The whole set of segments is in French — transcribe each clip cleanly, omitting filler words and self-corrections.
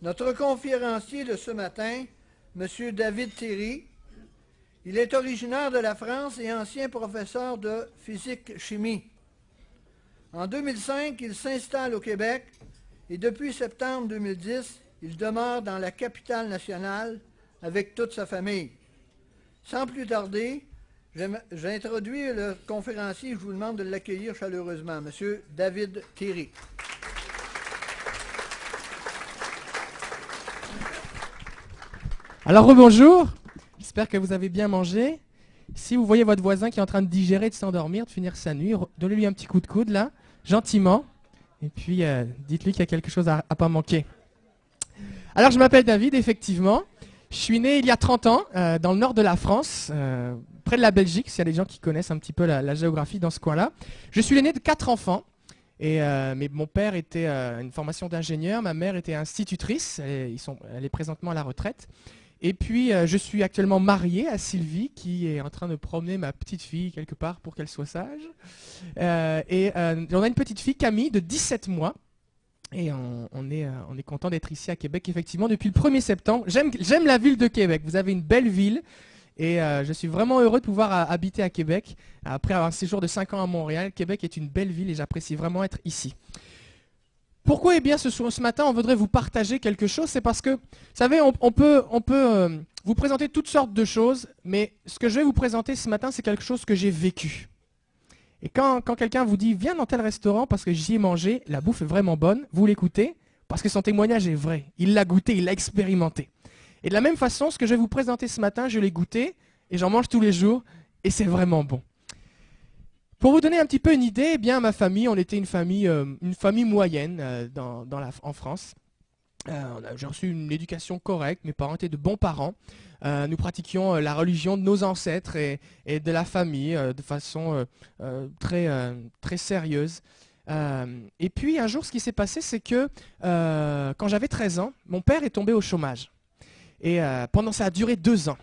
Notre conférencier de ce matin, M. David Théry, il est originaire de la France et ancien professeur de physique-chimie. En 2005, il s'installe au Québec et depuis septembre 2010, il demeure dans la capitale nationale avec toute sa famille. Sans plus tarder, j'introduis le conférencier et je vous demande de l'accueillir chaleureusement, M. David Théry. Alors rebonjour, j'espère que vous avez bien mangé. Si vous voyez votre voisin qui est en train de digérer, de s'endormir, de finir sa nuit, donnez-lui un petit coup de coude là, gentiment, et puis dites-lui qu'il y a quelque chose à pas manquer. Alors je m'appelle David, effectivement, je suis né il y a 30 ans dans le nord de la France, près de la Belgique, s'il y a des gens qui connaissent un petit peu la géographie dans ce coin-là. Je suis l'aîné de 4 enfants. Mais mon père était une formation d'ingénieur, ma mère était institutrice, elle est présentement à la retraite. Et puis je suis actuellement marié à Sylvie qui est en train de promener ma petite fille quelque part pour qu'elle soit sage. On a une petite fille, Camille, de 17 mois. Et on est content d'être ici à Québec, effectivement, depuis le 1er septembre. J'aime la ville de Québec, vous avez une belle ville. Et je suis vraiment heureux de pouvoir habiter à Québec. Après avoir un séjour de 5 ans à Montréal, Québec est une belle ville et j'apprécie vraiment être ici. Pourquoi? Eh bien, ce matin, on voudrait vous partager quelque chose. C'est parce que, vous savez, on peut vous présenter toutes sortes de choses, mais ce que je vais vous présenter ce matin, c'est quelque chose que j'ai vécu. Et quand quelqu'un vous dit « Viens dans tel restaurant parce que j'y ai mangé, la bouffe est vraiment bonne », vous l'écoutez parce que son témoignage est vrai. Il l'a goûté, il l'a expérimenté. Et de la même façon, ce que je vais vous présenter ce matin, je l'ai goûté et j'en mange tous les jours et c'est vraiment bon. Pour vous donner un petit peu une idée, eh bien, ma famille, on était une famille moyenne en France. J'ai reçu une éducation correcte, mes parents étaient de bons parents. Nous pratiquions la religion de nos ancêtres et de la famille de façon très sérieuse. Et puis un jour, ce qui s'est passé, c'est que quand j'avais 13 ans, mon père est tombé au chômage. Et ça a duré 2 ans.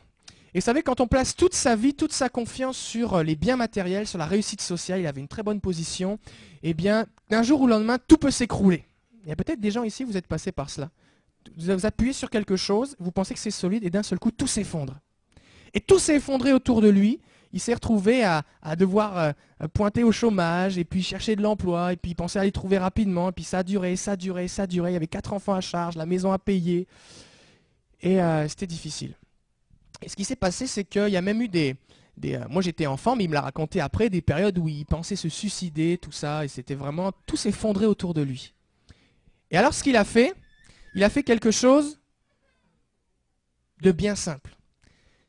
Et vous savez, quand on place toute sa vie, toute sa confiance sur les biens matériels, sur la réussite sociale, il avait une très bonne position, eh bien, d'un jour au lendemain, tout peut s'écrouler. Il y a peut-être des gens ici, vous êtes passés par cela. Vous appuyez sur quelque chose, vous pensez que c'est solide, et d'un seul coup, tout s'effondre. Et tout s'est effondré autour de lui. Il s'est retrouvé à devoir pointer au chômage, et puis chercher de l'emploi, et puis penser à les trouver rapidement, et puis ça a duré, ça a duré, ça a duré. Il y avait 4 enfants à charge, la maison à payer. Et c'était difficile. Et ce qui s'est passé, c'est qu'il y a même eu moi j'étais enfant, mais il me l'a raconté après, des périodes où il pensait se suicider, tout ça, et c'était vraiment, tout s'effondrait autour de lui. Et alors ce qu'il a fait, il a fait quelque chose de bien simple.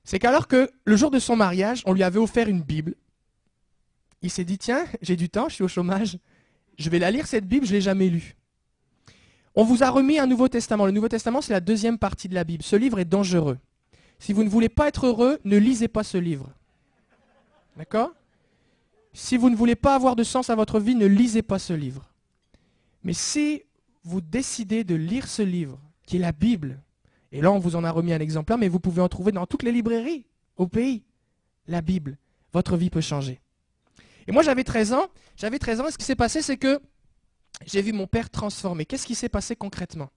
C'est qu'alors que le jour de son mariage, on lui avait offert une Bible, il s'est dit, tiens, j'ai du temps, je suis au chômage, je vais la lire cette Bible, je ne l'ai jamais lue. On vous a remis un Nouveau Testament. Le Nouveau Testament, c'est la deuxième partie de la Bible. Ce livre est dangereux. Si vous ne voulez pas être heureux, ne lisez pas ce livre. D'accord? Si vous ne voulez pas avoir de sens à votre vie, ne lisez pas ce livre. Mais si vous décidez de lire ce livre, qui est la Bible, et là on vous en a remis un exemplaire, mais vous pouvez en trouver dans toutes les librairies au pays, la Bible, votre vie peut changer. Et moi j'avais 13 ans, et ce qui s'est passé, c'est que j'ai vu mon père transformé. Qu'est-ce qui s'est passé concrètement?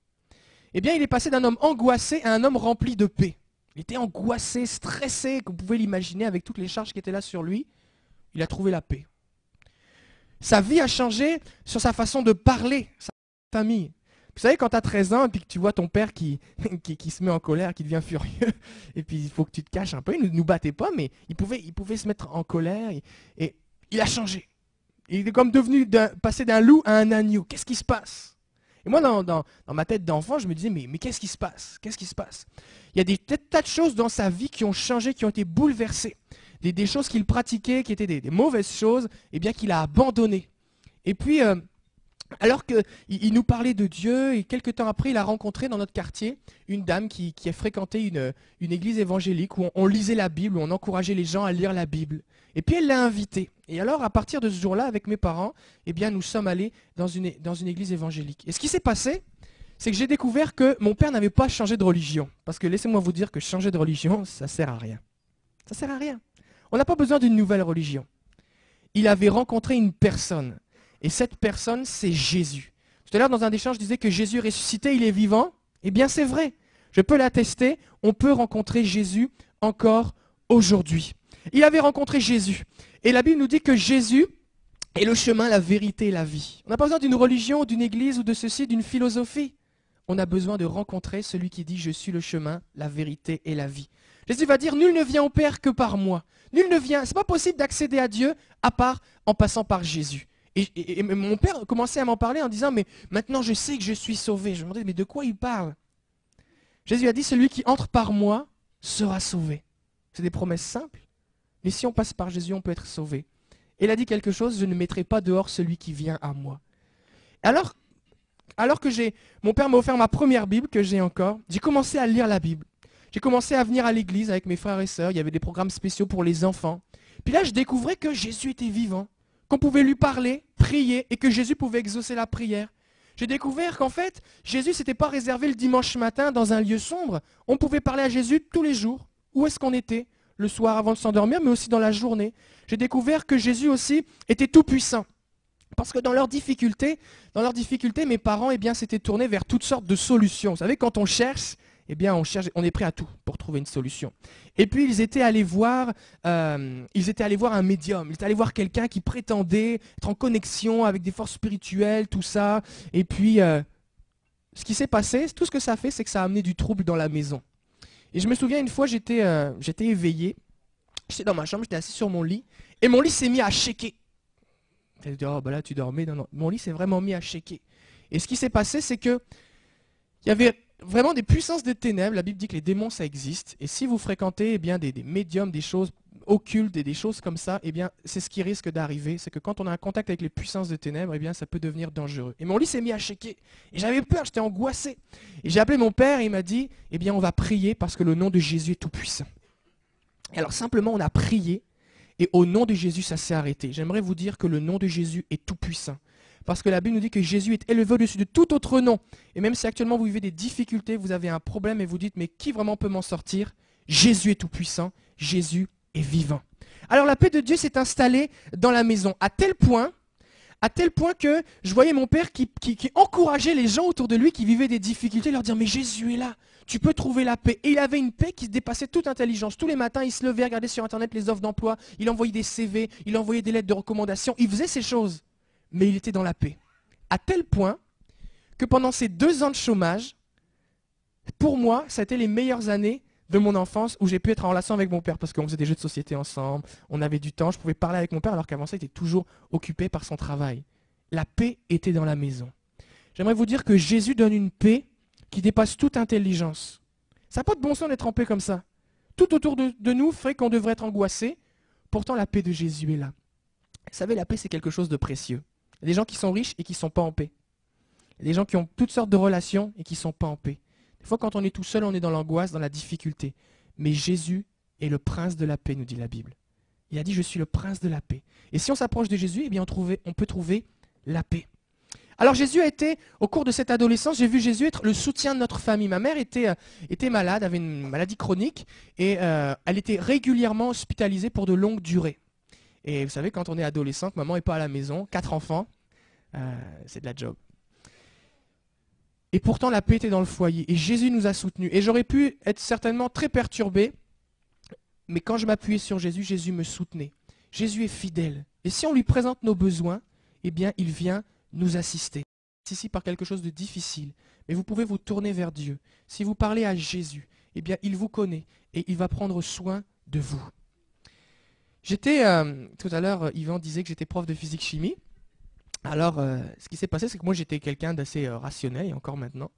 Eh bien, il est passé d'un homme angoissé à un homme rempli de paix. Il était angoissé, stressé, que vous pouvez l'imaginer avec toutes les charges qui étaient là sur lui. Il a trouvé la paix. Sa vie a changé sur sa façon de parler, sa famille. Vous savez, quand tu as 13 ans et puis que tu vois ton père qui se met en colère, qui devient furieux, et puis il faut que tu te caches un peu, il ne nous battait pas, mais il pouvait se mettre en colère, et il a changé. Il est comme passé d'un loup à un agneau. Qu'est-ce qui se passe? Et moi, dans ma tête d'enfant, je me disais, mais qu'est-ce qui se passe? Qu'est-ce qui se passe? Il y a des tas de choses dans sa vie qui ont changé, qui ont été bouleversées. Des choses qu'il pratiquait, qui étaient des mauvaises choses, et bien qu'il a abandonnées. Et puis, alors qu'il nous parlait de Dieu, et quelques temps après, il a rencontré dans notre quartier une dame qui a fréquenté une église évangélique où on lisait la Bible, où on encourageait les gens à lire la Bible. Et puis elle l'a invité. Et alors, à partir de ce jour-là, avec mes parents, eh bien, nous sommes allés dans une église évangélique. Et ce qui s'est passé, c'est que j'ai découvert que mon père n'avait pas changé de religion. Parce que laissez-moi vous dire que changer de religion, ça sert à rien. Ça sert à rien. On n'a pas besoin d'une nouvelle religion. Il avait rencontré une personne. Et cette personne, c'est Jésus. Tout à l'heure, dans un échange, je disais que Jésus est ressuscité, il est vivant. Eh bien, c'est vrai. Je peux l'attester, on peut rencontrer Jésus encore aujourd'hui. Il avait rencontré Jésus. Et la Bible nous dit que Jésus est le chemin, la vérité et la vie. On n'a pas besoin d'une religion, d'une église ou de ceci, d'une philosophie. On a besoin de rencontrer celui qui dit « Je suis le chemin, la vérité et la vie ». Jésus va dire « Nul ne vient au Père que par moi ». Nul ne vient, c'est pas possible d'accéder à Dieu à part en passant par Jésus. Et mon père commençait à m'en parler en disant « Mais maintenant je sais que je suis sauvé ». Je me demandais « Mais de quoi il parle ?» Jésus a dit « Celui qui entre par moi sera sauvé ». C'est des promesses simples. Mais si on passe par Jésus, on peut être sauvé. Et il a dit quelque chose, je ne mettrai pas dehors celui qui vient à moi. Alors que mon père m'a offert ma première Bible, que j'ai encore, j'ai commencé à lire la Bible. J'ai commencé à venir à l'église avec mes frères et sœurs, il y avait des programmes spéciaux pour les enfants. Puis là, je découvrais que Jésus était vivant, qu'on pouvait lui parler, prier, et que Jésus pouvait exaucer la prière. J'ai découvert qu'en fait, Jésus ne s'était pas réservé le dimanche matin dans un lieu sombre. On pouvait parler à Jésus tous les jours. Où est-ce qu'on était ? Le soir avant de s'endormir, mais aussi dans la journée. J'ai découvert que Jésus aussi était tout puissant. Parce que dans leurs difficultés, mes parents s'étaient tournés vers toutes sortes de solutions. Vous savez, quand on cherche, on est prêt à tout pour trouver une solution. Et puis ils étaient allés voir un médium, ils étaient allés voir quelqu'un qui prétendait être en connexion avec des forces spirituelles, tout ça. Et puis, ce qui s'est passé, tout ce que ça a fait, c'est que ça a amené du trouble dans la maison. Et je me souviens une fois, j'étais éveillé, j'étais dans ma chambre, j'étais assis sur mon lit, et mon lit s'est mis à shaker. Elle dit, oh bah là tu dormais, non, mon lit s'est vraiment mis à shaker. Et ce qui s'est passé, c'est que il y avait vraiment des puissances de ténèbres. La Bible dit que les démons, ça existe. Et si vous fréquentez des médiums, des choses occultes et des choses comme ça, c'est ce qui risque d'arriver. C'est que quand on a un contact avec les puissances de ténèbres, ça peut devenir dangereux. Et mon lit s'est mis à shaker. Et j'avais peur, j'étais angoissé. Et j'ai appelé mon père et il m'a dit, on va prier parce que le nom de Jésus est tout puissant. Et alors simplement, on a prié. Et au nom de Jésus, ça s'est arrêté. J'aimerais vous dire que le nom de Jésus est tout puissant. Parce que la Bible nous dit que Jésus est élevé au-dessus de tout autre nom. Et même si actuellement vous vivez des difficultés, vous avez un problème et vous dites, mais qui vraiment peut m'en sortir? Jésus est tout puissant, Jésus est vivant. Alors la paix de Dieu s'est installée dans la maison, à tel point que je voyais mon père qui encourageait les gens autour de lui qui vivaient des difficultés, leur dire, mais Jésus est là. Tu peux trouver la paix. Et il avait une paix qui dépassait toute intelligence. Tous les matins, il se levait, regardait sur Internet les offres d'emploi, il envoyait des CV, il envoyait des lettres de recommandation, il faisait ces choses. Mais il était dans la paix. À tel point que pendant ces 2 ans de chômage, pour moi, ça a été les meilleures années de mon enfance où j'ai pu être en relation avec mon père parce qu'on faisait des jeux de société ensemble, on avait du temps, je pouvais parler avec mon père alors qu'avant ça, il était toujours occupé par son travail. La paix était dans la maison. J'aimerais vous dire que Jésus donne une paix qui dépasse toute intelligence. Ça n'a pas de bon sens d'être en paix comme ça. Tout autour de nous ferait qu'on devrait être angoissé. Pourtant, la paix de Jésus est là. Vous savez, la paix, c'est quelque chose de précieux. Il y a des gens qui sont riches et qui ne sont pas en paix. Il y a des gens qui ont toutes sortes de relations et qui ne sont pas en paix. Des fois, quand on est tout seul, on est dans l'angoisse, dans la difficulté. Mais Jésus est le prince de la paix, nous dit la Bible. Il a dit, je suis le prince de la paix. Et si on s'approche de Jésus, on peut trouver la paix. Alors Jésus a été, au cours de cette adolescence, j'ai vu Jésus être le soutien de notre famille. Ma mère était malade, avait une maladie chronique, et elle était régulièrement hospitalisée pour de longues durées. Et vous savez, quand on est adolescente, maman n'est pas à la maison, 4 enfants, c'est de la job. Et pourtant, la paix était dans le foyer, et Jésus nous a soutenus. Et j'aurais pu être certainement très perturbé, mais quand je m'appuyais sur Jésus, Jésus me soutenait. Jésus est fidèle. Et si on lui présente nos besoins, il vient nous assister. Ici par quelque chose de difficile, mais vous pouvez vous tourner vers Dieu. Si vous parlez à Jésus, il vous connaît et il va prendre soin de vous. Tout à l'heure, Yvan disait que j'étais prof de physique-chimie. Alors, ce qui s'est passé, c'est que moi, j'étais quelqu'un d'assez rationnel, et encore maintenant.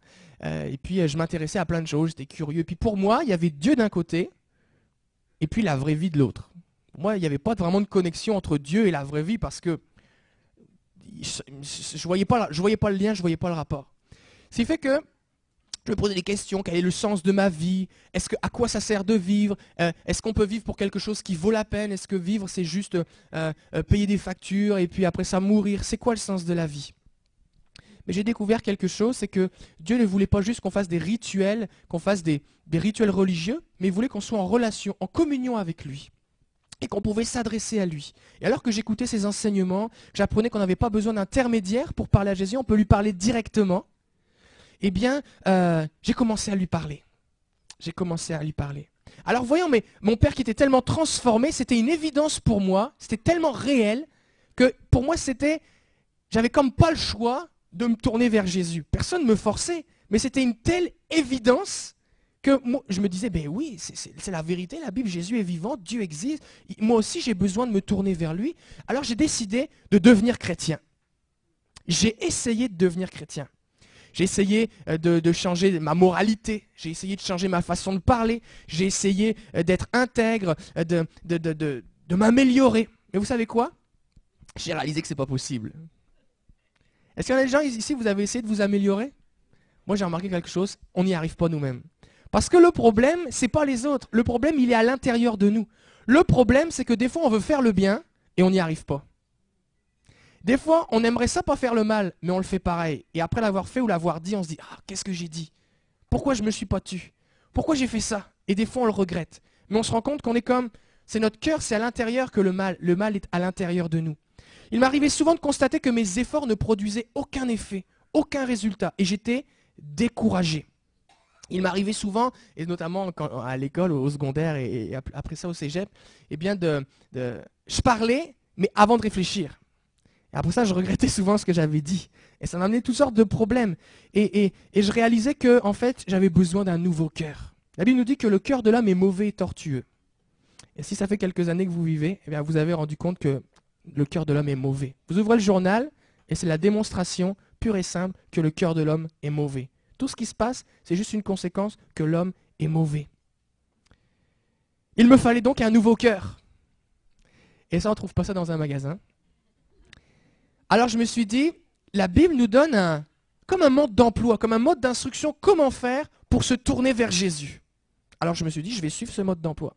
Et puis, je m'intéressais à plein de choses, j'étais curieux. Et puis, pour moi, il y avait Dieu d'un côté, et puis la vraie vie de l'autre. Pour moi, il n'y avait pas vraiment de connexion entre Dieu et la vraie vie, parce que je voyais pas le lien, je voyais pas le rapport. Ce qui fait que je me posais des questions, quel est le sens de ma vie? À quoi ça sert de vivre? Est-ce qu'on peut vivre pour quelque chose qui vaut la peine? Est-ce que vivre, c'est juste payer des factures et puis après ça mourir? C'est quoi le sens de la vie? Mais j'ai découvert quelque chose, c'est que Dieu ne voulait pas juste qu'on fasse des rituels, qu'on fasse des rituels religieux, mais il voulait qu'on soit en relation, en communion avec lui. Et qu'on pouvait s'adresser à lui. Et alors que j'écoutais ses enseignements, j'apprenais qu'on n'avait pas besoin d'intermédiaire pour parler à Jésus, on peut lui parler directement. eh bien, j'ai commencé à lui parler. J'ai commencé à lui parler. Alors voyons, mais mon père qui était tellement transformé, c'était une évidence pour moi, c'était tellement réel, que pour moi j'avais comme pas le choix de me tourner vers Jésus. Personne ne me forçait, mais c'était une telle évidence que moi, je me disais, ben oui, c'est la vérité, la Bible, Jésus est vivant, Dieu existe, moi aussi j'ai besoin de me tourner vers lui. Alors j'ai décidé de devenir chrétien. J'ai essayé de devenir chrétien. J'ai essayé de changer ma moralité, j'ai essayé de changer ma façon de parler, j'ai essayé d'être intègre, de m'améliorer. Mais vous savez quoi? J'ai réalisé que ce n'est pas possible. Est-ce qu'il y en a des gens ici, vous avez essayé de vous améliorer? Moi j'ai remarqué quelque chose, on n'y arrive pas nous-mêmes. Parce que le problème, ce n'est pas les autres, le problème il est à l'intérieur de nous. Le problème c'est que des fois on veut faire le bien et on n'y arrive pas. Des fois, on aimerait ça pas faire le mal, mais on le fait pareil. Et après l'avoir fait ou l'avoir dit, on se dit « Ah, qu'est-ce que j'ai dit? Pourquoi je me suis pas tu? Pourquoi j'ai fait ça ?» Et des fois, on le regrette. Mais on se rend compte qu'on est comme... C'est notre cœur, c'est à l'intérieur que le mal est à l'intérieur de nous. Il m'arrivait souvent de constater que mes efforts ne produisaient aucun effet, aucun résultat. Et j'étais découragé. Il m'arrivait souvent, et notamment à l'école, au secondaire et après ça au cégep, eh bien je parlais, mais avant de réfléchir. Et après ça, je regrettais souvent ce que j'avais dit. Et ça m'amenait toutes sortes de problèmes. Et je réalisais que, en fait, j'avais besoin d'un nouveau cœur. La Bible nous dit que le cœur de l'homme est mauvais et tortueux. Et si ça fait quelques années que vous vivez, eh bien, vous avez rendu compte que le cœur de l'homme est mauvais. Vous ouvrez le journal, et c'est la démonstration pure et simple que le cœur de l'homme est mauvais. Tout ce qui se passe, c'est juste une conséquence que l'homme est mauvais. Il me fallait donc un nouveau cœur. Et ça, on ne trouve pas ça dans un magasin. Alors je me suis dit, la Bible nous donne comme un mode d'emploi, comme un mode d'instruction, comment faire pour se tourner vers Jésus. Alors je me suis dit, je vais suivre ce mode d'emploi.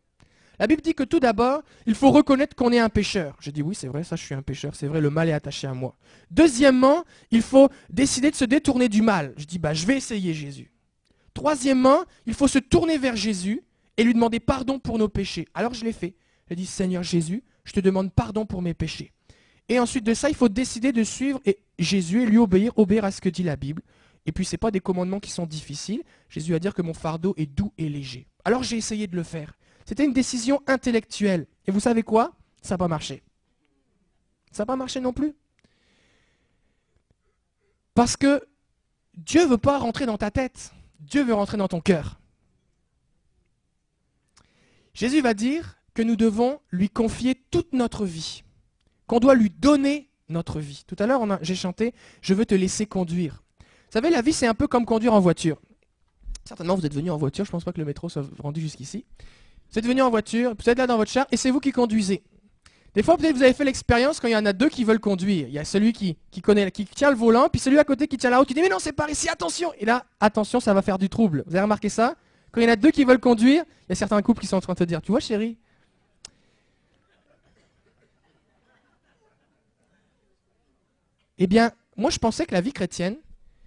La Bible dit que tout d'abord, il faut reconnaître qu'on est un pécheur. J'ai dit oui, c'est vrai, ça je suis un pécheur, c'est vrai, le mal est attaché à moi. Deuxièmement, il faut décider de se détourner du mal. Je dis, je vais essayer Jésus. Troisièmement, il faut se tourner vers Jésus et lui demander pardon pour nos péchés. Alors je l'ai fait. J'ai dit, Seigneur Jésus, je te demande pardon pour mes péchés. Et ensuite de ça, il faut décider de suivre Jésus et lui obéir à ce que dit la Bible. Et puis, ce n'est pas des commandements qui sont difficiles. Jésus va dire que mon fardeau est doux et léger. Alors, j'ai essayé de le faire. C'était une décision intellectuelle. Et vous savez quoi? Ça n'a pas marché. Ça n'a pas marché non plus. Parce que Dieu ne veut pas rentrer dans ta tête. Dieu veut rentrer dans ton cœur. Jésus va dire que nous devons lui confier toute notre vie. Qu'on doit lui donner notre vie. Tout à l'heure, j'ai chanté « Je veux te laisser conduire ». Vous savez, la vie, c'est un peu comme conduire en voiture. Certainement, vous êtes venu en voiture, je ne pense pas que le métro soit rendu jusqu'ici. Vous êtes venu en voiture, vous êtes là dans votre char, et c'est vous qui conduisez. Des fois, peut-être vous avez fait l'expérience quand il y en a deux qui veulent conduire. Il y a celui qui tient le volant, puis celui à côté qui tient la route, qui dit « Mais non, c'est par ici, attention !» Et là, attention, ça va faire du trouble. Vous avez remarqué ça? Quand il y en a deux qui veulent conduire, il y a certains couples qui sont en train de te dire « Tu vois, chérie ?» Eh bien, moi je pensais que la vie chrétienne,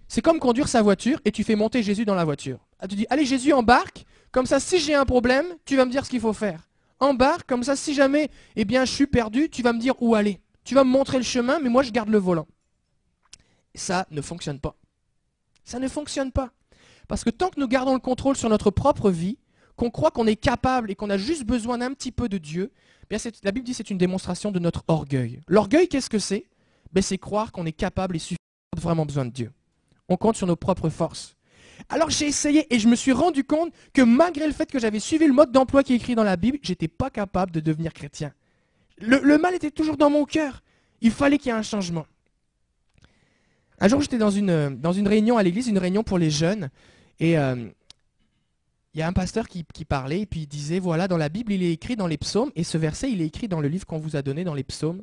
c'est comme conduire sa voiture et tu fais monter Jésus dans la voiture. Ah, tu dis, allez Jésus, embarque, comme ça si j'ai un problème, tu vas me dire ce qu'il faut faire. Embarque, comme ça si jamais je suis perdu, tu vas me dire où aller. Tu vas me montrer le chemin, mais moi je garde le volant. Ça ne fonctionne pas. Ça ne fonctionne pas. Parce que tant que nous gardons le contrôle sur notre propre vie, qu'on croit qu'on est capable et qu'on a juste besoin d'un petit peu de Dieu, la Bible dit que c'est une démonstration de notre orgueil. L'orgueil, qu'est-ce que c'est? C'est croire qu'on est capable et suffisant, on a vraiment besoin de Dieu. On compte sur nos propres forces. Alors j'ai essayé et je me suis rendu compte que malgré le fait que j'avais suivi le mode d'emploi qui est écrit dans la Bible, je n'étais pas capable de devenir chrétien. Le mal était toujours dans mon cœur. Il fallait qu'il y ait un changement. Un jour, j'étais dans une réunion à l'église, une réunion pour les jeunes, et il y a un pasteur qui parlait, et puis il disait, voilà, dans la Bible, il est écrit dans les psaumes, et ce verset, il est écrit dans le livre qu'on vous a donné, dans les psaumes.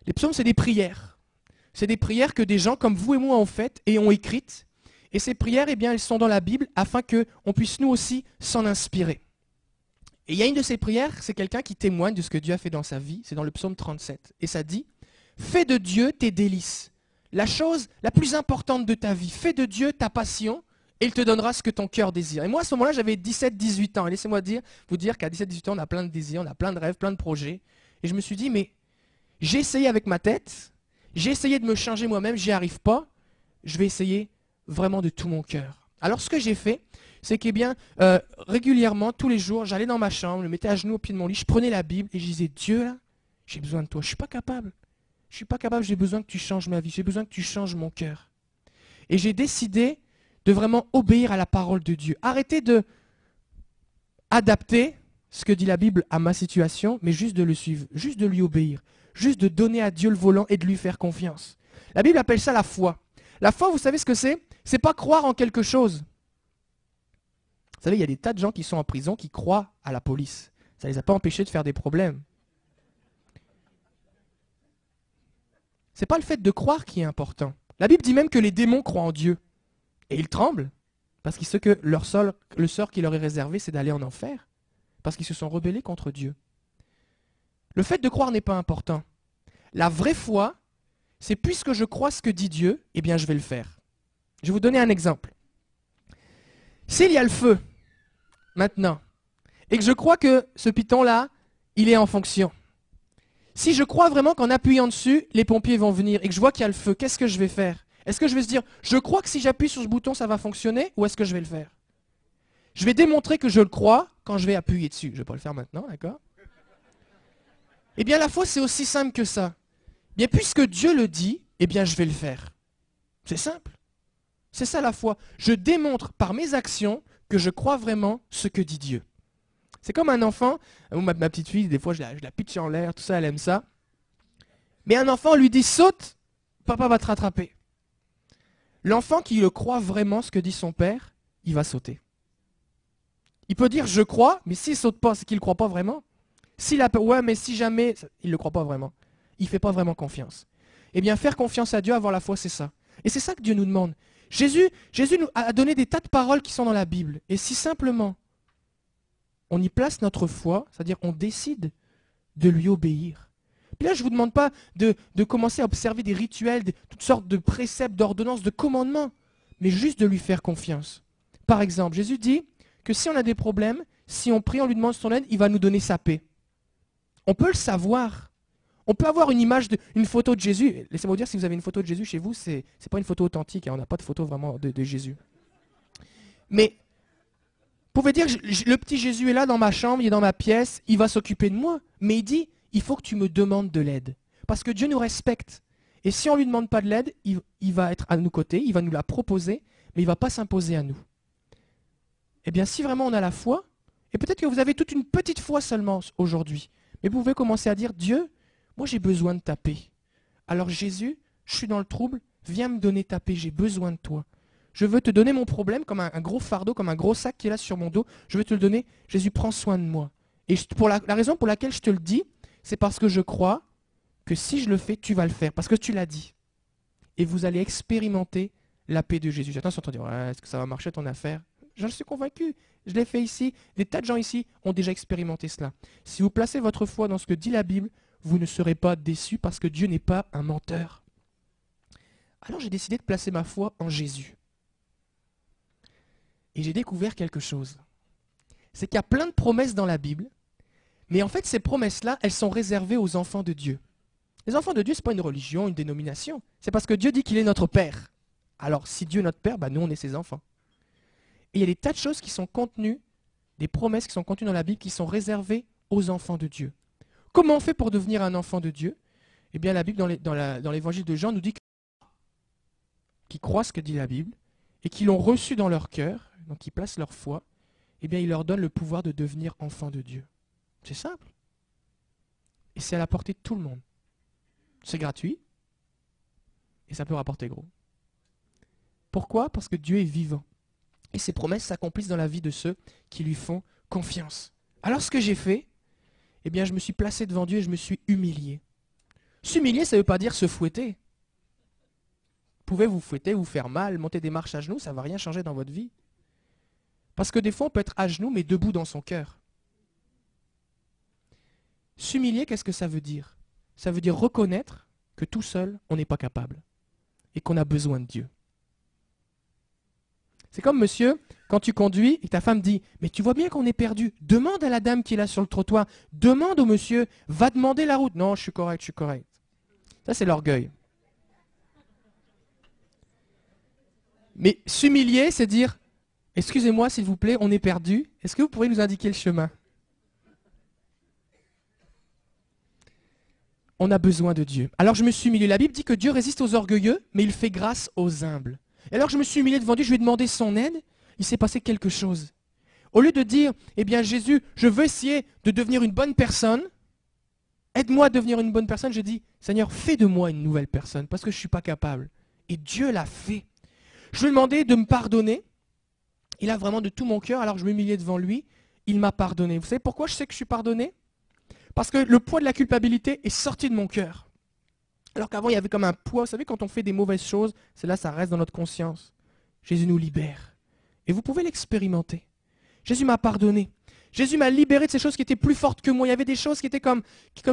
Les psaumes, c'est des prières. C'est des prières que des gens comme vous et moi ont faites et ont écrites. Et ces prières, elles sont dans la Bible afin qu'on puisse nous aussi s'en inspirer. Et il y a une de ces prières, c'est quelqu'un qui témoigne de ce que Dieu a fait dans sa vie. C'est dans le psaume 37. Et ça dit, « Fais de Dieu tes délices, la chose la plus importante de ta vie. Fais de Dieu ta passion et il te donnera ce que ton cœur désire. » Et moi, à ce moment-là, j'avais 17-18 ans. Et laissez-moi vous dire qu'à 17-18 ans, on a plein de désirs, on a plein de rêves, plein de projets. Et je me suis dit, mais j'ai essayé avec ma tête, j'ai essayé de me changer moi-même, j'y arrive pas, je vais essayer vraiment de tout mon cœur. Alors ce que j'ai fait, c'est que régulièrement, tous les jours, j'allais dans ma chambre, je me mettais à genoux au pied de mon lit, je prenais la Bible et je disais, Dieu, là, j'ai besoin de toi, je ne suis pas capable. Je ne suis pas capable, j'ai besoin que tu changes ma vie, j'ai besoin que tu changes mon cœur. Et j'ai décidé de vraiment obéir à la parole de Dieu. Arrêter de adapter ce que dit la Bible à ma situation, mais juste de le suivre, juste de lui obéir, juste de donner à Dieu le volant et de lui faire confiance. La Bible appelle ça la foi. La foi, vous savez ce que c'est? C'est pas croire en quelque chose. Vous savez, il y a des tas de gens qui sont en prison qui croient à la police. Ça ne les a pas empêchés de faire des problèmes. Ce n'est pas le fait de croire qui est important. La Bible dit même que les démons croient en Dieu. Et ils tremblent, parce qu'ils savent que le sort qui leur est réservé, c'est d'aller en enfer. Parce qu'ils se sont rebellés contre Dieu. Le fait de croire n'est pas important. La vraie foi, c'est puisque je crois ce que dit Dieu, eh bien je vais le faire. Je vais vous donner un exemple. S'il y a le feu, maintenant, et que je crois que ce piton-là, il est en fonction. Si je crois vraiment qu'en appuyant dessus, les pompiers vont venir, et que je vois qu'il y a le feu, qu'est-ce que je vais faire? Est-ce que je vais se dire, je crois que si j'appuie sur ce bouton, ça va fonctionner, ou est-ce que je vais le faire? Je vais démontrer que je le crois quand je vais appuyer dessus. Je ne vais pas le faire maintenant, d'accord? Eh bien, la foi, c'est aussi simple que ça. Bien, puisque Dieu le dit, eh bien, je vais le faire. C'est simple. C'est ça la foi. Je démontre par mes actions que je crois vraiment ce que dit Dieu. C'est comme un enfant, ma petite fille, des fois, je la pitche en l'air, tout ça, elle aime ça. Mais un enfant lui dit, saute, papa va te rattraper. L'enfant qui le croit vraiment, ce que dit son père, il va sauter. Il peut dire, je crois, mais s'il ne saute pas, c'est qu'il ne croit pas vraiment. S'il a peur, ouais, mais si jamais, il ne le croit pas vraiment. Il ne fait pas vraiment confiance. Eh bien, faire confiance à Dieu, avoir la foi, c'est ça. Et c'est ça que Dieu nous demande. Jésus nous a donné des tas de paroles qui sont dans la Bible. Et si simplement, on y place notre foi, c'est-à-dire on décide de lui obéir. Puis là, je ne vous demande pas de commencer à observer des rituels, toutes sortes de préceptes, d'ordonnances, de commandements, mais juste de lui faire confiance. Par exemple, Jésus dit que si on a des problèmes, si on prie, on lui demande son aide, il va nous donner sa paix. On peut le savoir. On peut avoir une image, une photo de Jésus. Laissez-moi vous dire, si vous avez une photo de Jésus chez vous, ce n'est pas une photo authentique, hein, on n'a pas de photo vraiment de Jésus. Mais vous pouvez dire, le petit Jésus est là dans ma chambre, il est dans ma pièce, il va s'occuper de moi. Mais il dit, il faut que tu me demandes de l'aide. Parce que Dieu nous respecte. Et si on ne lui demande pas de l'aide, il va être à nos côtés, il va nous la proposer, mais il ne va pas s'imposer à nous. Eh bien, si vraiment on a la foi, et peut-être que vous avez toute une petite foi seulement aujourd'hui, mais vous pouvez commencer à dire, Dieu, moi j'ai besoin de ta paix. Alors Jésus, je suis dans le trouble, viens me donner ta paix, j'ai besoin de toi. Je veux te donner mon problème comme un gros fardeau, comme un gros sac qui est là sur mon dos. Je veux te le donner. Jésus, prends soin de moi. Et pour la raison pour laquelle je te le dis, c'est parce que je crois que si je le fais, tu vas le faire. Parce que tu l'as dit. Et vous allez expérimenter la paix de Jésus. J'attends sur toi dire, ouais, est-ce que ça va marcher ton affaire? J'en suis convaincu. Je l'ai fait ici. Des tas de gens ici ont déjà expérimenté cela. Si vous placez votre foi dans ce que dit la Bible, vous ne serez pas déçus parce que Dieu n'est pas un menteur. Alors j'ai décidé de placer ma foi en Jésus. Et j'ai découvert quelque chose. C'est qu'il y a plein de promesses dans la Bible, mais en fait ces promesses-là, elles sont réservées aux enfants de Dieu. Les enfants de Dieu, ce n'est pas une religion, une dénomination. C'est parce que Dieu dit qu'il est notre Père. Alors si Dieu est notre Père, nous on est ses enfants. Et il y a des tas de choses qui sont contenues, des promesses qui sont contenues dans la Bible, qui sont réservées aux enfants de Dieu. Comment on fait pour devenir un enfant de Dieu? Eh bien la Bible, dans l'évangile de Jean, nous dit qu'ils croient ce que dit la Bible, et qu'ils l'ont reçu dans leur cœur, donc ils placent leur foi, eh bien il leur donne le pouvoir de devenir enfants de Dieu. C'est simple. Et c'est à la portée de tout le monde. C'est gratuit, et ça peut rapporter gros. Pourquoi? Parce que Dieu est vivant. Et ses promesses s'accomplissent dans la vie de ceux qui lui font confiance. Alors ce que j'ai fait, eh bien je me suis placé devant Dieu et je me suis humilié. S'humilier, ça ne veut pas dire se fouetter. Vous pouvez vous fouetter, vous faire mal, monter des marches à genoux, ça ne va rien changer dans votre vie. Parce que des fois, on peut être à genoux, mais debout dans son cœur. S'humilier, qu'est-ce que ça veut dire? Ça veut dire reconnaître que tout seul, on n'est pas capable. Et qu'on a besoin de Dieu. C'est comme, monsieur, quand tu conduis et ta femme dit « Mais tu vois bien qu'on est perdu. Demande à la dame qui est là sur le trottoir. Demande au monsieur. Va demander la route. » Non, je suis correct, je suis correct. Ça, c'est l'orgueil. Mais s'humilier, c'est dire, excusez-moi s'il vous plaît, on est perdu. Est-ce que vous pourriez nous indiquer le chemin? On a besoin de Dieu. Alors je me suis humilié. La Bible dit que Dieu résiste aux orgueilleux, mais il fait grâce aux humbles. Et alors je me suis humilié devant Dieu, je lui ai demandé son aide. Il s'est passé quelque chose. Au lieu de dire, eh bien Jésus, je veux essayer de devenir une bonne personne, aide-moi à devenir une bonne personne, je dis, Seigneur, fais de moi une nouvelle personne, parce que je ne suis pas capable. Et Dieu l'a fait. Je lui ai demandé de me pardonner. Il a vraiment de tout mon cœur, alors je m'humiliais devant lui. Il m'a pardonné. Vous savez pourquoi je sais que je suis pardonné? Parce que le poids de la culpabilité est sorti de mon cœur. Alors qu'avant, il y avait comme un poids. Vous savez, quand on fait des mauvaises choses, c'est là, ça reste dans notre conscience. Jésus nous libère. Et vous pouvez l'expérimenter. Jésus m'a pardonné. Jésus m'a libéré de ces choses qui étaient plus fortes que moi. Il y avait des choses qui étaient comme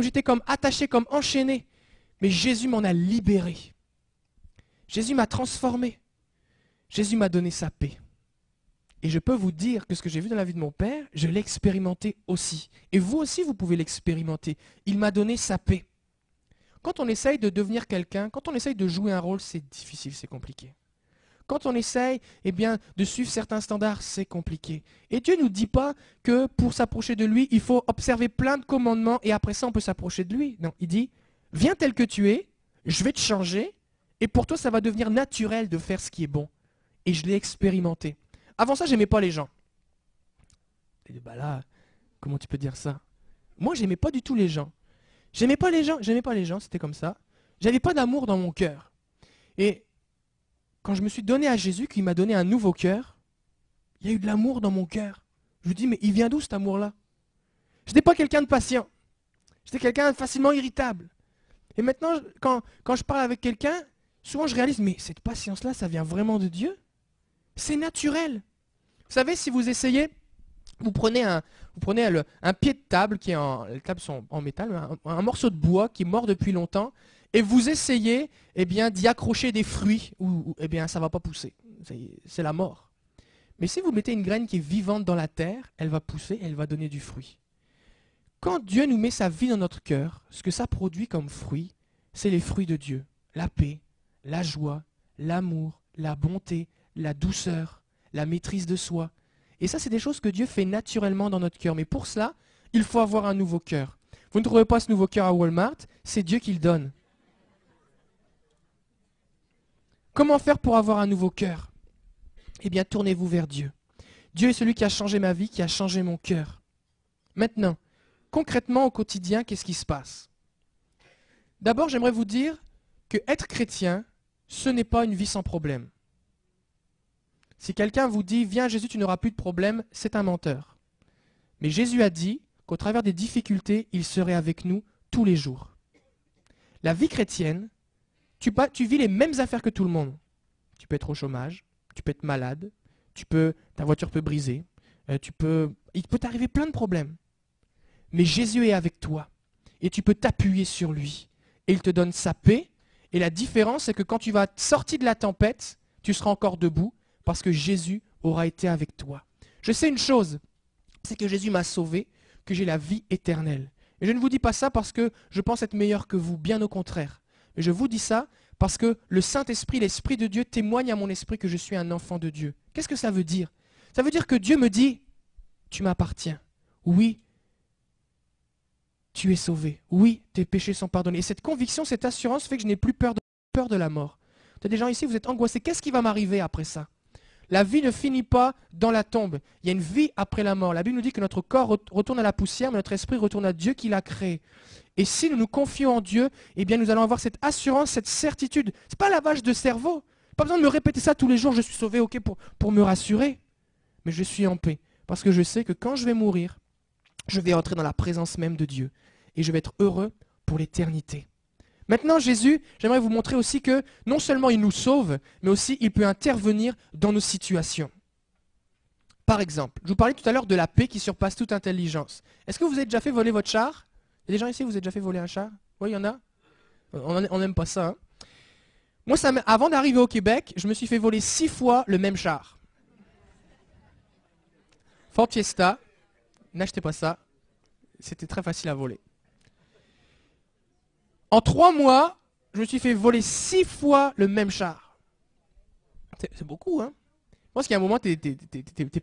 j'étais comme attaché, comme enchaîné. Mais Jésus m'en a libéré. Jésus m'a transformé. Jésus m'a donné sa paix. Et je peux vous dire que ce que j'ai vu dans la vie de mon père, je l'ai expérimenté aussi. Et vous aussi, vous pouvez l'expérimenter. Il m'a donné sa paix. Quand on essaye de devenir quelqu'un, quand on essaye de jouer un rôle, c'est difficile, c'est compliqué. Quand on essaye de suivre certains standards, c'est compliqué. Et Dieu ne nous dit pas que pour s'approcher de lui, il faut observer plein de commandements et après ça, on peut s'approcher de lui. Non, il dit, viens tel que tu es, je vais te changer et pour toi, ça va devenir naturel de faire ce qui est bon. Et je l'ai expérimenté. Avant ça, j'aimais pas les gens. Et bah là, comment tu peux dire ça? Moi, j'aimais pas du tout les gens. J'aimais pas les gens, c'était comme ça. J'avais pas d'amour dans mon cœur. Et quand je me suis donné à Jésus, qu'il m'a donné un nouveau cœur, il y a eu de l'amour dans mon cœur. Je me dis, mais il vient d'où cet amour-là? Je n'étais pas quelqu'un de patient. J'étais quelqu'un de facilement irritable. Et maintenant, quand je parle avec quelqu'un, souvent je réalise, mais cette patience-là, ça vient vraiment de Dieu? C'est naturel. Vous savez, si vous essayez, vous prenez un pied de table qui est les tables sont en métal, un morceau de bois qui est mort depuis longtemps, et vous essayez d'y accrocher des fruits, ça ne va pas pousser. C'est la mort. Mais si vous mettez une graine qui est vivante dans la terre, elle va pousser et elle va donner du fruit. Quand Dieu nous met sa vie dans notre cœur, ce que ça produit comme fruit, c'est les fruits de Dieu. La paix, la joie, l'amour, la bonté, la douceur, la maîtrise de soi. Et ça, c'est des choses que Dieu fait naturellement dans notre cœur. Mais pour cela, il faut avoir un nouveau cœur. Vous ne trouvez pas ce nouveau cœur à Walmart, c'est Dieu qui le donne. Comment faire pour avoir un nouveau cœur? Eh bien, tournez-vous vers Dieu. Dieu est celui qui a changé ma vie, qui a changé mon cœur. Maintenant, concrètement au quotidien, qu'est-ce qui se passe? D'abord, j'aimerais vous dire que être chrétien, ce n'est pas une vie sans problème. Si quelqu'un vous dit « Viens Jésus, tu n'auras plus de problème », c'est un menteur. Mais Jésus a dit qu'au travers des difficultés, il serait avec nous tous les jours. La vie chrétienne, tu vis les mêmes affaires que tout le monde. Tu peux être au chômage, tu peux être malade, ta voiture peut briser, il peut t'arriver plein de problèmes. Mais Jésus est avec toi et tu peux t'appuyer sur lui. Et il te donne sa paix. Et la différence, c'est que quand tu vas sortir de la tempête, tu seras encore debout parce que Jésus aura été avec toi. Je sais une chose, c'est que Jésus m'a sauvé, que j'ai la vie éternelle. Et je ne vous dis pas ça parce que je pense être meilleur que vous, bien au contraire. Mais je vous dis ça parce que le Saint-Esprit, l'Esprit de Dieu témoigne à mon esprit que je suis un enfant de Dieu. Qu'est-ce que ça veut dire? Ça veut dire que Dieu me dit, tu m'appartiens. Oui, tu es sauvé. Oui, tes péchés sont pardonnés. Et cette conviction, cette assurance fait que je n'ai plus peur de la mort. Il y a des gens ici, vous êtes angoissés. Qu'est-ce qui va m'arriver après ça? La vie ne finit pas dans la tombe. Il y a une vie après la mort. La Bible nous dit que notre corps retourne à la poussière, mais notre esprit retourne à Dieu qui l'a créé. Et si nous nous confions en Dieu, eh bien nous allons avoir cette assurance, cette certitude. Ce n'est pas lavage de cerveau. Pas besoin de me répéter ça tous les jours, je suis sauvé, ok, pour me rassurer. Mais je suis en paix. Parce que je sais que quand je vais mourir, je vais entrer dans la présence même de Dieu. Et je vais être heureux pour l'éternité. Maintenant, Jésus, j'aimerais vous montrer aussi que non seulement il nous sauve, mais aussi il peut intervenir dans nos situations. Par exemple, je vous parlais tout à l'heure de la paix qui surpasse toute intelligence. Est-ce que vous avez déjà fait voler votre char? Il y a des gens ici, vous avez déjà fait voler un char? Oui, il y en a? On n'aime pas ça. Hein? Moi, avant d'arriver au Québec, je me suis fait voler 6 fois le même char. Ford Fiesta, n'achetez pas ça. C'était très facile à voler. En 3 mois, je me suis fait voler 6 fois le même char. C'est beaucoup, hein. Je pense qu'il y a un moment, t'es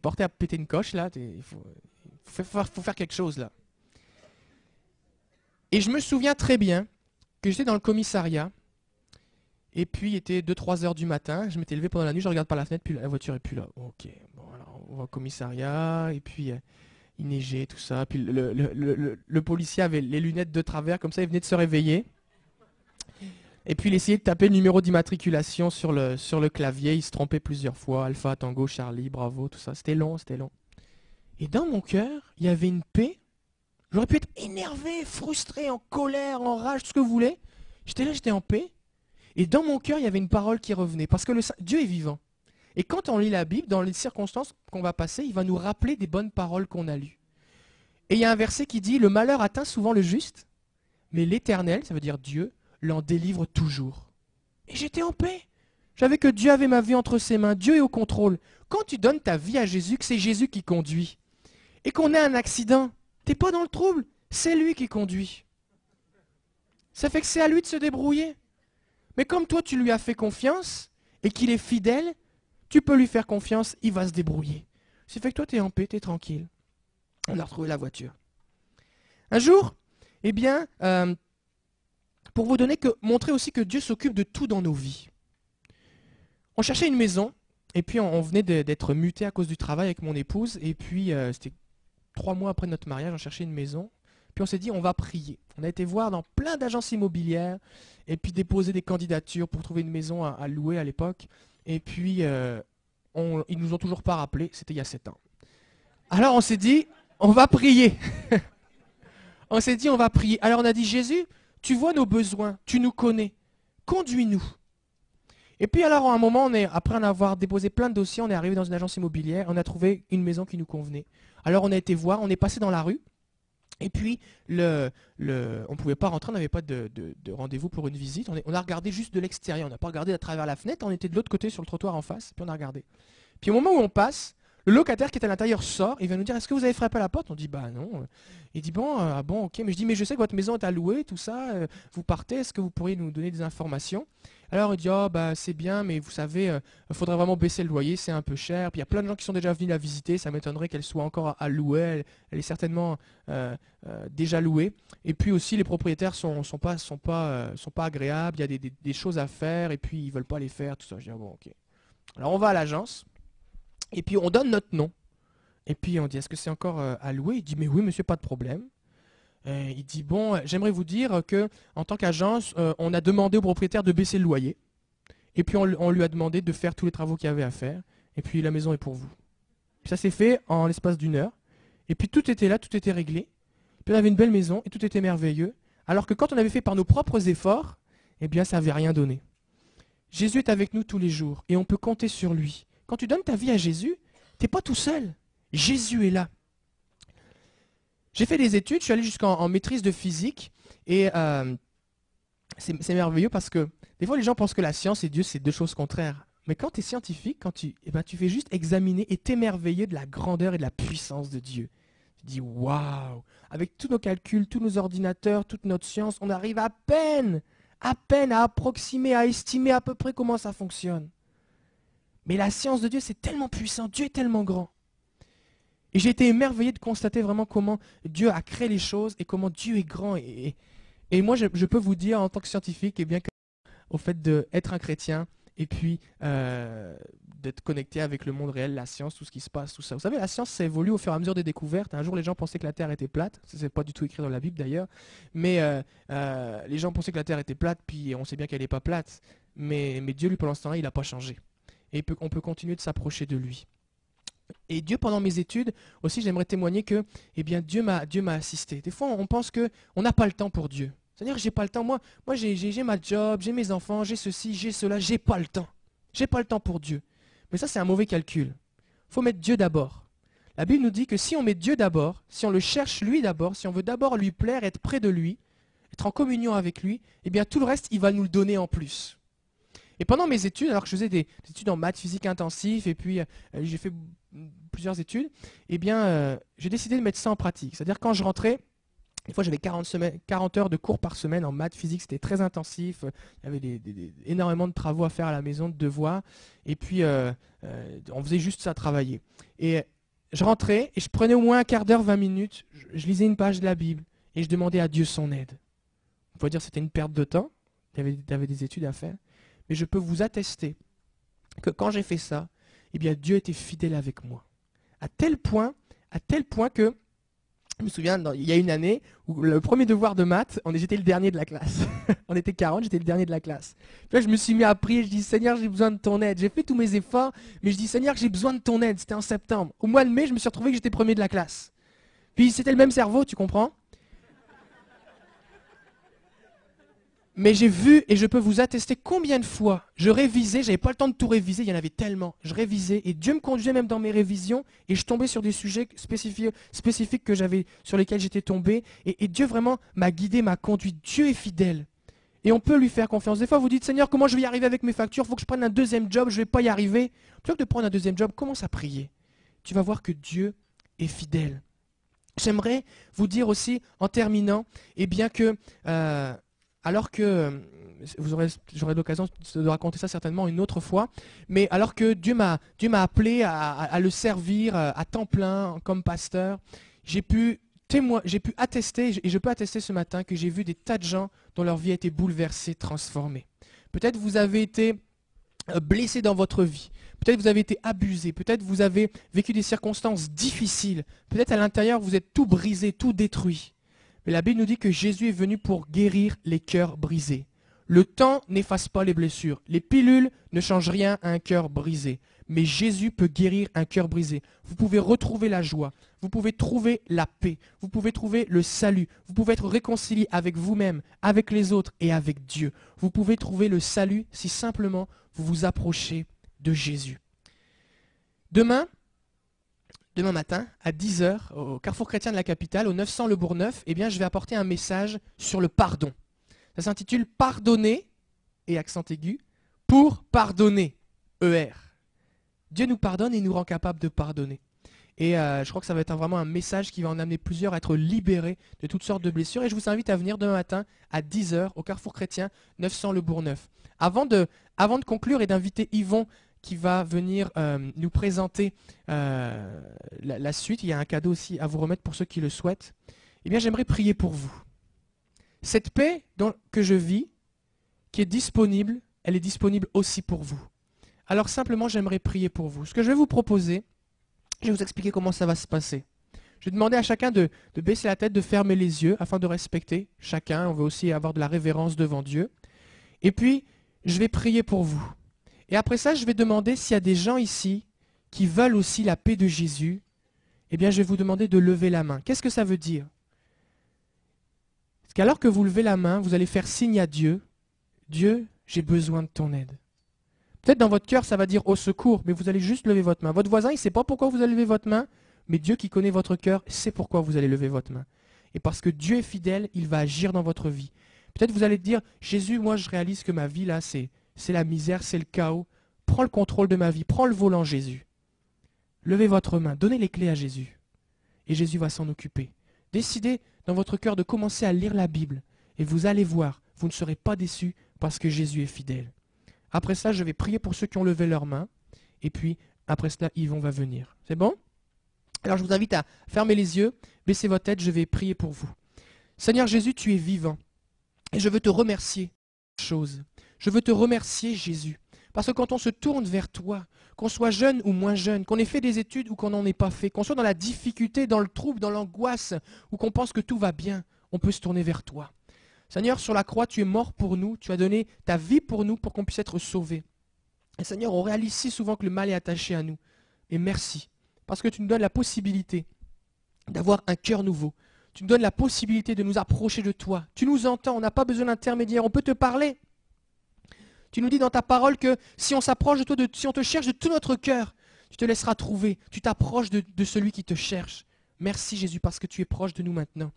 porté à péter une coche, là. Il faut faire quelque chose, là. Et je me souviens très bien que j'étais dans le commissariat. Et puis, il était 2-3 heures du matin. Je m'étais levé pendant la nuit, je regarde par la fenêtre, puis la voiture est plus là. Ok, bon, alors on va au commissariat. Et puis, il neigeait, tout ça. Puis, le policier avait les lunettes de travers, comme ça, il venait de se réveiller. Et puis il essayait de taper le numéro d'immatriculation sur le clavier, il se trompait plusieurs fois, Alpha, Tango, Charlie, Bravo, tout ça. C'était long, c'était long. Et dans mon cœur, il y avait une paix. J'aurais pu être énervé, frustré, en colère, en rage, tout ce que vous voulez. J'étais là, j'étais en paix. Et dans mon cœur, il y avait une parole qui revenait. Parce que Dieu est vivant. Et quand on lit la Bible, dans les circonstances qu'on va passer, il va nous rappeler des bonnes paroles qu'on a lues. Et il y a un verset qui dit, le malheur atteint souvent le juste, mais l'Éternel, ça veut dire Dieu, l'en délivre toujours. Et j'étais en paix. Je savais que Dieu avait ma vie entre ses mains. Dieu est au contrôle. Quand tu donnes ta vie à Jésus, que c'est Jésus qui conduit, et qu'on a un accident, t'es pas dans le trouble, c'est lui qui conduit. Ça fait que c'est à lui de se débrouiller. Mais comme toi, tu lui as fait confiance, et qu'il est fidèle, tu peux lui faire confiance, il va se débrouiller. Ça fait que toi, t'es en paix, t'es tranquille. On a retrouvé la voiture. Un jour, eh bien, pour vous montrer aussi que Dieu s'occupe de tout dans nos vies. On cherchait une maison, et puis on venait d'être muté à cause du travail avec mon épouse, et puis c'était 3 mois après notre mariage, on cherchait une maison, puis on s'est dit on va prier. On a été voir dans plein d'agences immobilières, et puis déposer des candidatures pour trouver une maison à louer à l'époque, et puis ils nous ont toujours pas rappelé, c'était il y a 7 ans. Alors on s'est dit on va prier. On s'est dit on va prier. Alors on a dit Jésus, tu vois nos besoins, tu nous connais, conduis-nous. Et puis alors à un moment, après en avoir déposé plein de dossiers, on est arrivé dans une agence immobilière, on a trouvé une maison qui nous convenait. Alors on a été voir, on est passé dans la rue, et puis on ne pouvait pas rentrer, on n'avait pas de rendez-vous pour une visite, on a regardé juste de l'extérieur, on n'a pas regardé à travers la fenêtre, on était de l'autre côté sur le trottoir en face, puis on a regardé. Puis au moment où on passe, le locataire qui est à l'intérieur sort, il va nous dire est-ce que vous avez frappé à la porte? On dit bah non. Il dit bon, ah bon, ok. Mais je dis mais je sais que votre maison est à louer, tout ça. Vous partez, est-ce que vous pourriez nous donner des informations? Alors il dit oh bah c'est bien, mais vous savez, il faudrait vraiment baisser le loyer, c'est un peu cher. Puis il y a plein de gens qui sont déjà venus la visiter, ça m'étonnerait qu'elle soit encore à louer. Elle est certainement déjà louée. Et puis aussi les propriétaires sont pas agréables. Il y a des choses à faire et puis ils veulent pas les faire, tout ça. Je dis ah bon ok. Alors on va à l'agence. Et puis on donne notre nom. Et puis on dit, est-ce que c'est encore à louer? Il dit, mais oui, monsieur, pas de problème. Il dit, bon, j'aimerais vous dire que en tant qu'agence, on a demandé au propriétaire de baisser le loyer. Et puis on lui a demandé de faire tous les travaux qu'il y avait à faire. Et puis la maison est pour vous. Puis ça s'est fait en l'espace d'1 heure. Et puis tout était là, tout était réglé. Puis on avait une belle maison et tout était merveilleux. Alors que quand on avait fait par nos propres efforts, eh bien ça n'avait rien donné. Jésus est avec nous tous les jours et on peut compter sur lui. Quand tu donnes ta vie à Jésus, tu n'es pas tout seul. Jésus est là. J'ai fait des études, je suis allé jusqu'en maîtrise de physique. Et c'est merveilleux parce que des fois les gens pensent que la science et Dieu, c'est 2 choses contraires. Mais quand tu es scientifique, tu fais juste examiner et t'émerveiller de la grandeur et de la puissance de Dieu. Tu dis waouh! Avec tous nos calculs, tous nos ordinateurs, toute notre science, on arrive à peine à approximer, à estimer à peu près comment ça fonctionne. Mais la science de Dieu, c'est tellement puissant, Dieu est tellement grand. Et j'ai été émerveillé de constater vraiment comment Dieu a créé les choses et comment Dieu est grand. Et moi, je peux vous dire en tant que scientifique, eh bien, au fait d'être un chrétien et puis d'être connecté avec le monde réel, la science, tout ce qui se passe, tout ça. Vous savez, la science, ça évolue au fur et à mesure des découvertes. Un jour, les gens pensaient que la Terre était plate. Ça, c'est pas du tout écrit dans la Bible d'ailleurs. Mais les gens pensaient que la Terre était plate, puis on sait bien qu'elle n'est pas plate. Mais Dieu, lui, pendant ce temps-là, il n'a pas changé. Et on peut continuer de s'approcher de lui. Et Dieu, pendant mes études, aussi, j'aimerais témoigner que eh bien, Dieu m'a assisté. Des fois, on pense qu'on n'a pas le temps pour Dieu. C'est-à-dire que j'ai pas le temps. Moi j'ai ma job, j'ai mes enfants, j'ai ceci, j'ai cela, j'ai pas le temps. J'ai pas le temps pour Dieu. Mais ça, c'est un mauvais calcul. Il faut mettre Dieu d'abord. La Bible nous dit que si on met Dieu d'abord, si on le cherche lui d'abord, si on veut d'abord lui plaire, être près de lui, être en communion avec lui, eh bien tout le reste, il va nous le donner en plus. Et pendant mes études, alors que je faisais des études en maths, physique intensif, et puis j'ai fait plusieurs études, eh bien j'ai décidé de mettre ça en pratique. C'est-à-dire quand je rentrais Des fois, j'avais 40 heures de cours par semaine en maths, physique, c'était très intensif. Il y avait énormément de travaux à faire à la maison, de devoirs. Et puis, on faisait juste ça, travailler. Et je rentrais et je prenais au moins un quart d'heure, 20 minutes. Je lisais une page de la Bible et je demandais à Dieu son aide. On peut dire que c'était une perte de temps. Il y avait des études à faire. Mais je peux vous attester que quand j'ai fait ça, eh bien, Dieu était fidèle avec moi. À tel point que je me souviens, il y a une année où le premier devoir de maths, j'étais le dernier de la classe. On était 40, j'étais le dernier de la classe. Puis là, je me suis mis à prier, je dis Seigneur, j'ai besoin de ton aide. J'ai fait tous mes efforts, mais je dis Seigneur, j'ai besoin de ton aide. C'était en septembre. Au mois de mai, je me suis retrouvé que j'étais premier de la classe. Puis c'était le même cerveau, tu comprends? Mais j'ai vu, et je peux vous attester combien de fois je révisais, j'avais pas le temps de tout réviser, il y en avait tellement. Je révisais, et Dieu me conduisait même dans mes révisions, et je tombais sur des sujets spécifiques sur lesquels j'étais tombé, et Dieu vraiment m'a guidé, m'a conduit. Dieu est fidèle. Et on peut lui faire confiance. Des fois, vous dites, Seigneur, comment je vais y arriver avec mes factures? Il faut que je prenne un deuxième job, je ne vais pas y arriver. Plutôt que de prendre un deuxième job, commence à prier. Tu vas voir que Dieu est fidèle. J'aimerais vous dire aussi, en terminant, eh bien que... alors que, j'aurai l'occasion de raconter ça certainement une autre fois, mais alors que Dieu m'a appelé à le servir à temps plein comme pasteur, j'ai pu attester, et je peux attester ce matin que j'ai vu des tas de gens dont leur vie a été bouleversée, transformée. Peut-être vous avez été blessé dans votre vie, peut-être vous avez été abusé, peut-être vous avez vécu des circonstances difficiles, peut-être à l'intérieur vous êtes tout brisé, tout détruit. Mais la Bible nous dit que Jésus est venu pour guérir les cœurs brisés. Le temps n'efface pas les blessures. Les pilules ne changent rien à un cœur brisé. Mais Jésus peut guérir un cœur brisé. Vous pouvez retrouver la joie. Vous pouvez trouver la paix. Vous pouvez trouver le salut. Vous pouvez être réconcilié avec vous-même, avec les autres et avec Dieu. Vous pouvez trouver le salut si simplement vous vous approchez de Jésus. Demain matin, à 10h, au Carrefour Chrétien de la capitale, au 900 Le Bourgneuf, eh bien, je vais apporter un message sur le pardon. Ça s'intitule « Pardonner » et accent aigu, pour pardonner, ER. Dieu nous pardonne et nous rend capable de pardonner. Et je crois que ça va être vraiment un message qui va en amener plusieurs à être libérés de toutes sortes de blessures. Et je vous invite à venir demain matin à 10h au Carrefour Chrétien 900 Le Bourgneuf. Avant de conclure et d'inviter Yvon qui va venir nous présenter la suite, il y a un cadeau aussi à vous remettre pour ceux qui le souhaitent, eh bien j'aimerais prier pour vous. Cette paix que je vis, qui est disponible, elle est disponible aussi pour vous. Alors simplement, j'aimerais prier pour vous. Ce que je vais vous proposer, je vais vous expliquer comment ça va se passer. Je vais demander à chacun de baisser la tête, de fermer les yeux, afin de respecter chacun. On veut aussi avoir de la révérence devant Dieu. Et puis, je vais prier pour vous. Et après ça, je vais demander s'il y a des gens ici qui veulent aussi la paix de Jésus. Eh bien, je vais vous demander de lever la main. Qu'est-ce que ça veut dire? Parce qu'alors que vous levez la main, vous allez faire signe à Dieu. Dieu, j'ai besoin de ton aide. Peut-être dans votre cœur, ça va dire au secours, mais vous allez juste lever votre main. Votre voisin, il ne sait pas pourquoi vous allez lever votre main, mais Dieu qui connaît votre cœur sait pourquoi vous allez lever votre main. Et parce que Dieu est fidèle, il va agir dans votre vie. Peut-être vous allez dire, Jésus, moi je réalise que ma vie là, c'est la misère, c'est le chaos. Prends le contrôle de ma vie, prends le volant Jésus. Levez votre main, donnez les clés à Jésus. Et Jésus va s'en occuper. Décidez dans votre cœur de commencer à lire la Bible. Et vous allez voir, vous ne serez pas déçus parce que Jésus est fidèle. Après cela, je vais prier pour ceux qui ont levé leurs mains. Et puis, après cela, Yvon va venir. C'est bon? Alors, je vous invite à fermer les yeux, baisser votre tête, je vais prier pour vous. Seigneur Jésus, tu es vivant. Et je veux te remercier pour cette chose. Je veux te remercier, Jésus. Parce que quand on se tourne vers toi, qu'on soit jeune ou moins jeune, qu'on ait fait des études ou qu'on n'en ait pas fait, qu'on soit dans la difficulté, dans le trouble, dans l'angoisse, ou qu'on pense que tout va bien, on peut se tourner vers toi. Seigneur, sur la croix, tu es mort pour nous, tu as donné ta vie pour nous pour qu'on puisse être sauvés. Et Seigneur, on réalise si souvent que le mal est attaché à nous. Et merci, parce que tu nous donnes la possibilité d'avoir un cœur nouveau. Tu nous donnes la possibilité de nous approcher de toi. Tu nous entends, on n'a pas besoin d'intermédiaire, on peut te parler. Tu nous dis dans ta parole que si on s'approche de toi, si on te cherche de tout notre cœur, tu te laisseras trouver, tu t'approches de celui qui te cherche. Merci Jésus, parce que tu es proche de nous maintenant.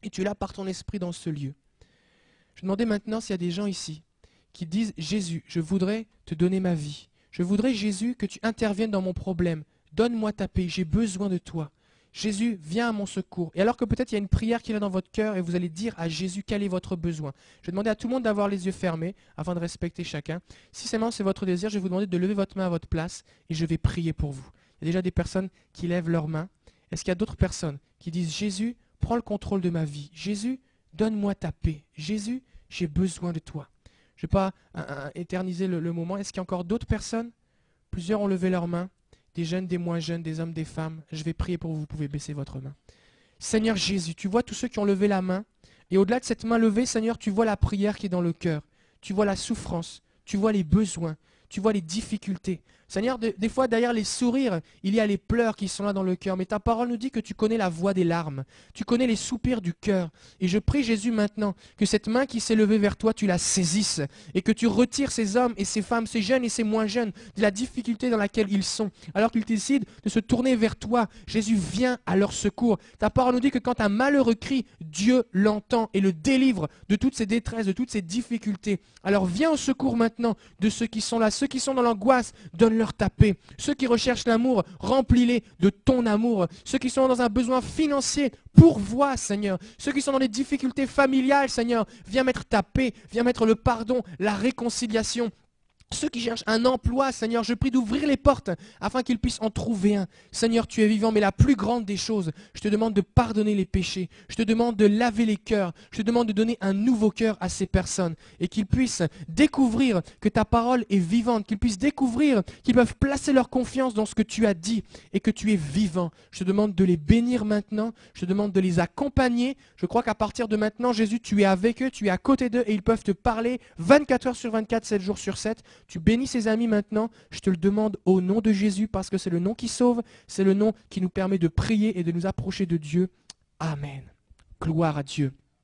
Et tu es là par ton esprit dans ce lieu. Je demandais maintenant s'il y a des gens ici qui disent « Jésus, je voudrais te donner ma vie. Je voudrais, Jésus, que tu interviennes dans mon problème. Donne-moi ta paix, j'ai besoin de toi. Jésus, viens à mon secours. Et alors que peut-être il y a une prière qui est là dans votre cœur et vous allez dire à Jésus quel est votre besoin. Je vais demander à tout le monde d'avoir les yeux fermés afin de respecter chacun. Si seulement c'est votre désir, je vais vous demander de lever votre main à votre place et je vais prier pour vous. Il y a déjà des personnes qui lèvent leurs mains. Est-ce qu'il y a d'autres personnes qui disent Jésus, prends le contrôle de ma vie. Jésus, donne-moi ta paix. Jésus, j'ai besoin de toi. Je ne vais pas éterniser le moment. Est-ce qu'il y a encore d'autres personnes? Plusieurs ont levé leurs mains. Des jeunes, des moins jeunes, des hommes, des femmes. Je vais prier pour vous, vous pouvez baisser votre main. Seigneur Jésus, tu vois tous ceux qui ont levé la main. Et au-delà de cette main levée, Seigneur, tu vois la prière qui est dans le cœur. Tu vois la souffrance, tu vois les besoins, tu vois les difficultés. Seigneur, des fois, derrière les sourires, il y a les pleurs qui sont là dans le cœur. Mais ta parole nous dit que tu connais la voix des larmes. Tu connais les soupirs du cœur. Et je prie, Jésus, maintenant, que cette main qui s'est levée vers toi, tu la saisisses. Et que tu retires ces hommes et ces femmes, ces jeunes et ces moins jeunes, de la difficulté dans laquelle ils sont. Alors qu'ils décident de se tourner vers toi, Jésus, viens à leur secours. Ta parole nous dit que quand un malheureux crie, Dieu l'entend et le délivre de toutes ces détresses, de toutes ces difficultés. Alors viens au secours maintenant de ceux qui sont là, ceux qui sont dans l'angoisse, donne-leur ta paix. Ceux qui recherchent l'amour, remplis-les de ton amour. Ceux qui sont dans un besoin financier, pourvois, Seigneur. Ceux qui sont dans des difficultés familiales, Seigneur, viens mettre ta paix, viens mettre le pardon, la réconciliation. Ceux qui cherchent un emploi, Seigneur, je prie d'ouvrir les portes afin qu'ils puissent en trouver un. Seigneur, tu es vivant, mais la plus grande des choses, je te demande de pardonner les péchés. Je te demande de laver les cœurs. Je te demande de donner un nouveau cœur à ces personnes et qu'ils puissent découvrir que ta parole est vivante, qu'ils puissent découvrir qu'ils peuvent placer leur confiance dans ce que tu as dit et que tu es vivant. Je te demande de les bénir maintenant. Je te demande de les accompagner. Je crois qu'à partir de maintenant, Jésus, tu es avec eux, tu es à côté d'eux et ils peuvent te parler 24 heures sur 24, 7 jours sur 7. Tu bénis ces amis maintenant, je te le demande au nom de Jésus parce que c'est le nom qui sauve, c'est le nom qui nous permet de prier et de nous approcher de Dieu. Amen. Gloire à Dieu.